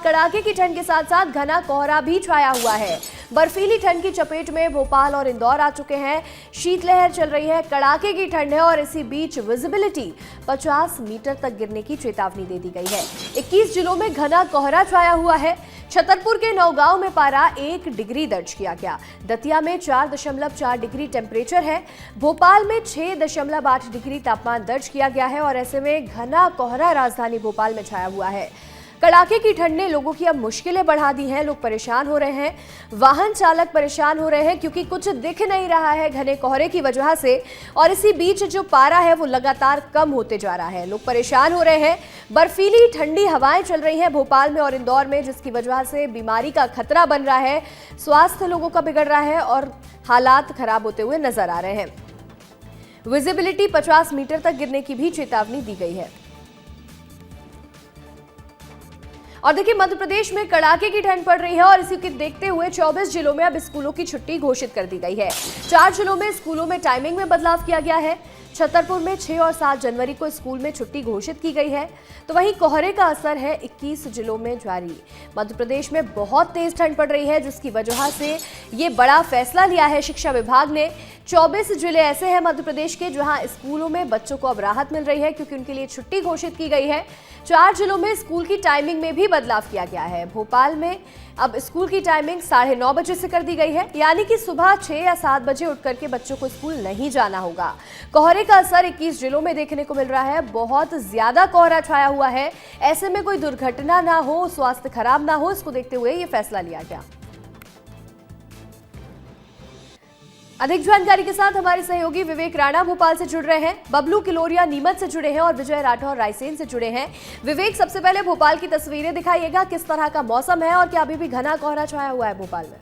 कड़ाके की ठंड के साथ साथ घना कोहरा भी छाया हुआ है। बर्फीली ठंड की चपेट में भोपाल और इंदौर आ चुके हैं। शीतलहर चल रही है, कड़ाके की ठंड है और इसी बीच विजिबिलिटी 50 मीटर तक गिरने की चेतावनी दे दी गई है। 21 जिलों में घना कोहरा छाया हुआ है। छतरपुर के नौगांव में पारा 1 डिग्री दर्ज किया गया। दतिया में 4.4 डिग्री टेम्परेचर है। भोपाल में 6.8 डिग्री तापमान दर्ज किया गया है और ऐसे में घना कोहरा राजधानी भोपाल में छाया हुआ है। कड़ाके की ठंड ने लोगों की अब मुश्किलें बढ़ा दी हैं। लोग परेशान हो रहे हैं, वाहन चालक परेशान हो रहे हैं क्योंकि कुछ दिख नहीं रहा है घने कोहरे की वजह से। और इसी बीच जो पारा है वो लगातार कम होते जा रहा है। लोग परेशान हो रहे हैं। बर्फीली ठंडी हवाएं चल रही हैं भोपाल में और इंदौर में, जिसकी वजह से बीमारी का खतरा बन रहा है। स्वास्थ्य लोगों का बिगड़ रहा है और हालात खराब होते हुए नजर आ रहे हैं। विजिबिलिटी 50 मीटर तक गिरने की भी चेतावनी दी गई है। और देखिए, मध्य प्रदेश में कड़ाके की ठंड पड़ रही है और इसी के देखते हुए 24 जिलों में अब स्कूलों की छुट्टी घोषित कर दी गई है। 4 जिलों में स्कूलों में टाइमिंग में बदलाव किया गया है। छतरपुर में 6 और 7 जनवरी को स्कूल में छुट्टी घोषित की गई है। तो वहीं कोहरे का असर है 21 जिलों में जारी। मध्य प्रदेश में बहुत तेज ठंड पड़ रही है, जिसकी वजह से ये बड़ा फैसला लिया है शिक्षा विभाग ने। 24 जिले ऐसे हैं मध्य प्रदेश के जहां स्कूलों में बच्चों को अब राहत मिल रही है क्योंकि उनके लिए छुट्टी घोषित की गई है। 4 जिलों में स्कूल की टाइमिंग में भी बदलाव किया गया है। भोपाल में अब स्कूल की टाइमिंग 9:30 बजे से कर दी गई है, यानी कि सुबह 6 या 7 बजे उठ करके बच्चों को स्कूल नहीं जाना होगा। कोहरे का असर 21 जिलों में देखने को मिल रहा है। बहुत ज्यादा कोहरा छाया हुआ है। ऐसे में कोई दुर्घटना ना हो, स्वास्थ्य खराब ना हो, इसको देखते हुए ये फैसला लिया गया। अधिक जानकारी के साथ हमारे सहयोगी विवेक राणा भोपाल से जुड़ रहे हैं, बबलू किलोरिया नीमच से जुड़े हैं और विजय राठौर रायसेन से जुड़े हैं। विवेक, सबसे पहले भोपाल की तस्वीरें दिखाइएगा, किस तरह का मौसम है और क्या अभी भी घना कोहरा छाया हुआ है भोपाल में?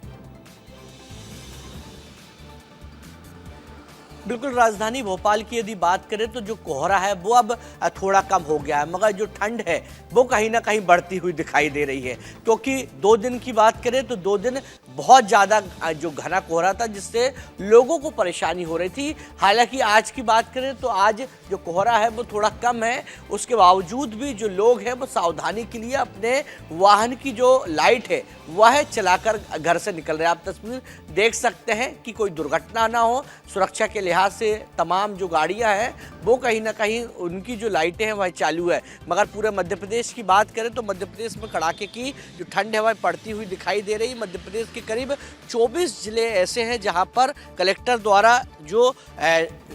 बिल्कुल, राजधानी भोपाल की यदि बात करें तो जो कोहरा है वो अब थोड़ा कम हो गया है, मगर जो ठंड है वो कहीं ना कहीं बढ़ती हुई दिखाई दे रही है। क्योंकि 2 दिन की बात करें तो 2 दिन बहुत ज़्यादा जो घना कोहरा था जिससे लोगों को परेशानी हो रही थी। हालांकि आज की बात करें तो आज जो कोहरा है वो थोड़ा कम है। उसके बावजूद भी जो लोग हैं वो सावधानी के लिए अपने वाहन की जो लाइट है वह चलाकर घर से निकल रहे हैं। आप तस्वीर देख सकते हैं कि कोई दुर्घटना ना हो, सुरक्षा के लिहाज से तमाम जो गाड़ियां हैं वो कहीं ना कहीं उनकी जो लाइटें हैं वह चालू है। मगर पूरे मध्य प्रदेश की बात करें तो मध्य प्रदेश में कड़ाके की जो ठंड है वह पड़ती हुई दिखाई दे रही है। मध्य प्रदेश के करीब 24 जिले ऐसे हैं जहां पर कलेक्टर द्वारा जो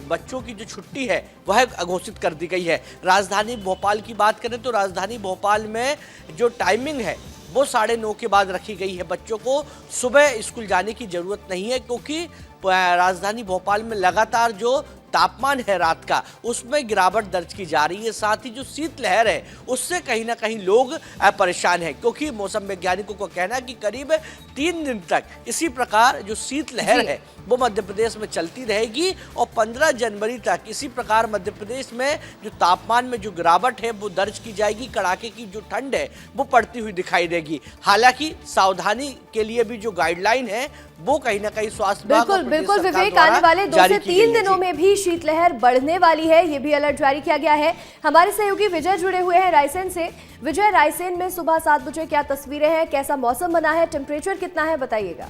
बच्चों की जो छुट्टी है वह घोषित कर दी गई है। राजधानी भोपाल की बात करें तो राजधानी भोपाल में जो टाइमिंग है वो 9:30 के बाद रखी गई है। बच्चों को सुबह स्कूल जाने की ज़रूरत नहीं है क्योंकि राजधानी भोपाल में लगातार जो तापमान है रात का उसमें गिरावट दर्ज की जा रही है। साथ ही जो शीतलहर है उससे कहीं ना कहीं लोग परेशान हैं क्योंकि मौसम वैज्ञानिकों को कहना है कि करीब 3 दिन तक इसी प्रकार जो शीतलहर है वो मध्य प्रदेश में चलती रहेगी और 15 जनवरी तक इसी प्रकार मध्य प्रदेश में जो तापमान में जो गिरावट है वो दर्ज की जाएगी। कड़ाके की जो ठंड है वो पड़ती हुई दिखाई देगी। हालांकि सावधानी के लिए भी जो गाइडलाइन है वो कहीं ना कहीं स्वास्थ्य बिल्कुल विवेक, आने वाले 2 से 3 दिनों में भी शीतलहर बढ़ने वाली है, ये भी अलर्ट जारी किया गया है। हमारे सहयोगी विजय जुड़े हुए हैं रायसेन से। विजय, रायसेन में सुबह 7 बजे क्या तस्वीरें हैं, कैसा मौसम बना है, टेम्परेचर कितना है, बताइएगा।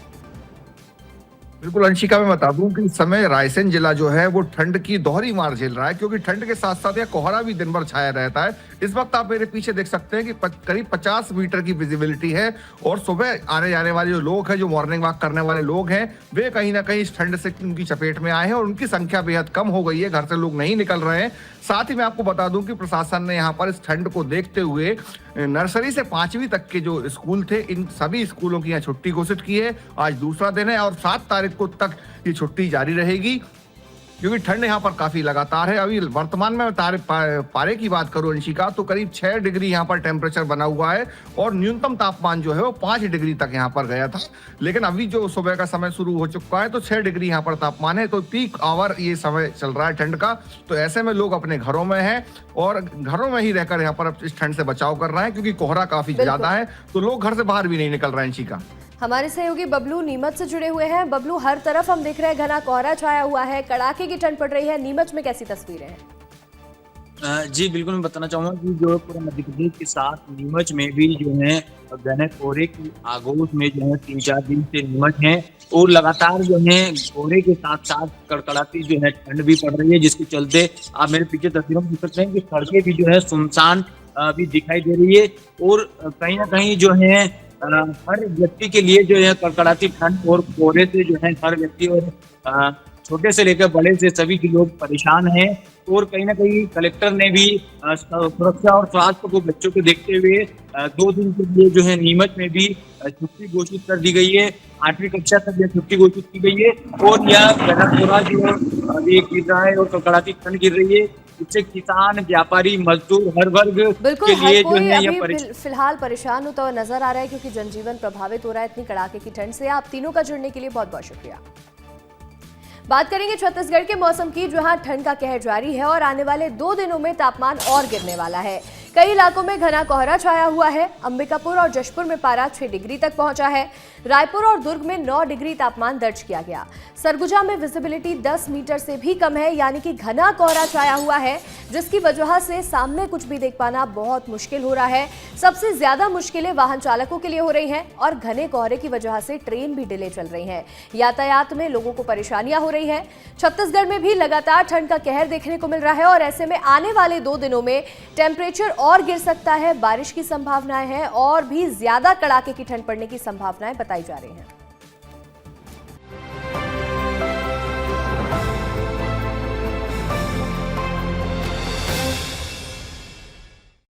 बिल्कुल अंशिका, मैं बता दूं कि इस समय रायसेन जिला जो है वो ठंड की दोहरी मार झेल रहा है क्योंकि ठंड के साथ साथ यह कोहरा भी दिन भर छाया रहता है। इस वक्त आप मेरे पीछे देख सकते हैं कि करीब 50 मीटर की विजिबिलिटी है और सुबह आने जाने वाले जो लोग हैं, जो मॉर्निंग वॉक करने वाले लोग हैं, वे कहीं ना कहीं इस ठंड से उनकी चपेट में आए हैं और उनकी संख्या बेहद कम हो गई है। घर से लोग नहीं निकल रहे हैं। साथ ही मैं आपको बता दूं कि प्रशासन ने यहाँ पर इस ठंड को देखते हुए नर्सरी से 5वीं तक के जो स्कूल थे इन सभी स्कूलों की यहाँ छुट्टी घोषित की है। आज दूसरा दिन है और 7 तारीख को तक ये छुट्टी जारी रहेगी क्योंकि ठंड यहाँ पर काफी लगातार है। अभी वर्तमान में पारे की बात करूं अंशिका तो करीब 6 डिग्री यहाँ पर टेम्परेचर बना हुआ है और न्यूनतम तापमान जो है वो 5 डिग्री तक यहाँ पर गया था। लेकिन अभी जो सुबह का समय शुरू हो चुका है तो 6 डिग्री यहाँ पर तापमान है। तो पीक आवर ये समय चल रहा है ठंड का। तो ऐसे में लोग अपने घरों में हैं और घरों में ही रहकर यहाँ पर इस ठंड से बचाव कर रहे हैं क्योंकि कोहरा काफी ज्यादा है तो लोग घर से बाहर भी नहीं निकल रहे हैं अंशिका। हमारे सहयोगी बबलू नीमच से जुड़े हुए हैं। बबलू, हर तरफ हम देख रहे हैं घना कोहरा छाया हुआ है, कड़ाके की ठंड पड़ रही है, नीमच में कैसी तस्वीरें हैं? जी बिल्कुल, मैं बताना चाहूंगा कि जो पूरा मध्य प्रदेश के साथ नीमच में भी जो है घने कोहरे की आगोश में जो है 3-4 दिन से निमग्न है और लगातार जो है कोहरे के साथ साथ कड़कड़ाती जो है ठंड भी पड़ रही है, जिसके चलते आप मेरे पीछे तस्वीरों में देख सकते हैं कि सड़कें भी जो है सुनसान भी दिखाई दे रही है और कहीं ना कहीं जो है हर व्यक्ति के लिए जो है कड़कड़ाती ठंड और कोहरे से जो है हर व्यक्ति और छोटे से लेकर बड़े से सभी के लोग परेशान हैं और कहीं ना कहीं कलेक्टर ने भी सुरक्षा और स्वास्थ्य को बच्चों को देखते हुए 2 दिन के लिए जो है नीमच में भी छुट्टी घोषित कर दी गई है। 8वीं कक्षा तक यह छुट्टी घोषित की गई है और यह घना कोहरा जो अभी गिर रहा है और कड़कड़ाती ठंड गिर रही है, इससे किसान, व्यापारी, मजदूर हर वर्ग बिल्कुल के लिए हर जो कोई है यह अभी फिलहाल परेशान होता हुआ नजर आ रहा है क्योंकि जनजीवन प्रभावित हो रहा है इतनी कड़ाके की ठंड से। आप तीनों का जुड़ने के लिए बहुत बहुत शुक्रिया। बात करेंगे छत्तीसगढ़ के मौसम की, जहां ठंड का कहर जारी है और आने वाले 2 दिनों में तापमान और गिरने वाला है। कई इलाकों में घना कोहरा छाया हुआ है। अंबिकापुर और जशपुर में पारा 6 डिग्री तक पहुंचा है। रायपुर और दुर्ग में 9 डिग्री तापमान दर्ज किया गया। सरगुजा में विजिबिलिटी 10 मीटर से भी कम है, यानी कि घना कोहरा छाया हुआ है, जिसकी वजह से सामने कुछ भी देख पाना बहुत मुश्किल हो रहा है। सबसे ज्यादा मुश्किलें वाहन चालकों के लिए हो रही हैं और घने कोहरे की वजह से ट्रेन भी डिले चल रही हैं। यातायात में लोगों को परेशानियां हो रही हैं। छत्तीसगढ़ में भी लगातार ठंड का कहर देखने को मिल रहा है और ऐसे में आने वाले 2 दिनों में टेम्परेचर और गिर सकता है। बारिश की संभावनाएं हैं और भी ज्यादा कड़ाके की ठंड पड़ने की संभावनाएं बताई जा रही हैं।